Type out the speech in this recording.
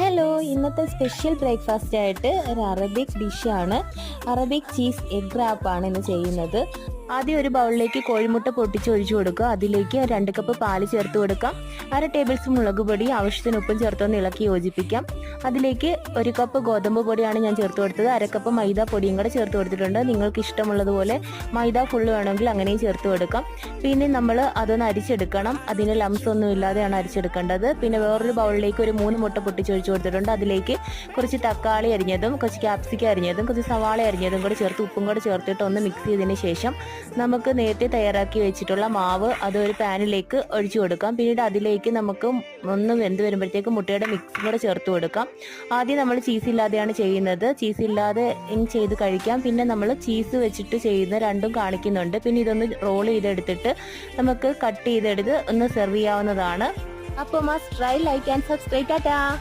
Hello, ഇന്നത്തെ special breakfast ആയിട്ട് ഒരു അറബിക് ഡിഷാണ്. അറബിക് ചീസ് എഗ് റാപ്പാണ് ഇന്ന് ചെയ്യുന്നത്. ആദ്യം ഒരു ബൗളിലേക്ക് കോഴിമുട്ട പൊട്ടിച്ച് ഒഴിച്ചു കൊടുക്കുക. അതിലേക്ക് 2 കപ്പ് പാല് ചേർത്ത് കൊടുക്കാം. 1/2 ടേബിൾ സ്പൂൺ മുളക് പൊടി, ആവശ്യത്തിന് ഉപ്പും ചേർത്തൊന്ന് ഇളക്കി യോജിപ്പിക്കാം. അതിലേക്ക് 1 കപ്പ് ഗോതമ്പ് പൊടിയാണ് ഞാൻ ചേർത്ത് കൊടുത്തത്. 1/2 കപ്പ് മൈദ പൊടിയും കൂടെ ചേർത്ത് കൊടുത്തിട്ടുണ്ട്. നിങ്ങൾക്ക് ഇഷ്ടമുള്ളതുപോലെ മൈദ ഫുള്ള് വേണമെങ്കിൽ അങ്ങനെയും ചേർത്ത് കൊടുക്കാം. പിന്നെ നമ്മൾ അതൊന്ന് അരിച്ചെടുക്കണം. അതിന് ലംസ് ഒന്നും ഇല്ലാതെയാണ് അരിച്ചെടുക്കേണ്ടത്. പിന്നെ വേറൊരു ബൗളിലേക്ക് ഒരു 3 മുട്ട പൊട്ടിച്ചൊഴിച്ച് കൊടുത്തിട്ടുണ്ട്. അതിലേക്ക് കുറച്ച് തക്കാളി അരിഞ്ഞതും, കുറച്ച് ക്യാപ്സിക്കം അരിഞ്ഞതും, കുറച്ച് സവാള അരിഞ്ഞതും കൂടെ ചേർത്ത് ഉപ്പും കൂടെ ചേർത്തിട്ട് ഒന്ന് മിക്സ് ചെയ്തതിന് ശേഷം നമുക്ക് നേരത്തെ തയ്യാറാക്കി വെച്ചിട്ടുള്ള മാവ് അതൊരു പാനിലേക്ക് ഒഴിച്ചു കൊടുക്കാം. പിന്നീട് അതിലേക്ക് നമുക്ക് ഒന്ന് വെന്ത് വരുമ്പോഴത്തേക്ക് മുട്ടയുടെ മിക്സും കൂടെ ചേർത്ത് കൊടുക്കാം. ആദ്യം നമ്മൾ ചീസ് ഇല്ലാതെയാണ് ചെയ്യുന്നത്. ചീസ് ഇല്ലാതെ ചെയ്ത് കഴിക്കാം. പിന്നെ നമ്മൾ ചീസ് വെച്ചിട്ട് ചെയ്യുന്ന രണ്ടും കാണിക്കുന്നുണ്ട്. പിന്നെ ഇതൊന്ന് റോൾ ചെയ്തെടുത്തിട്ട് നമുക്ക് കട്ട് ചെയ്തെടുത്ത് ഒന്ന് സെർവ് ചെയ്യാവുന്നതാണ്. അപ്പോൾ must try, like and subscribe. Tata.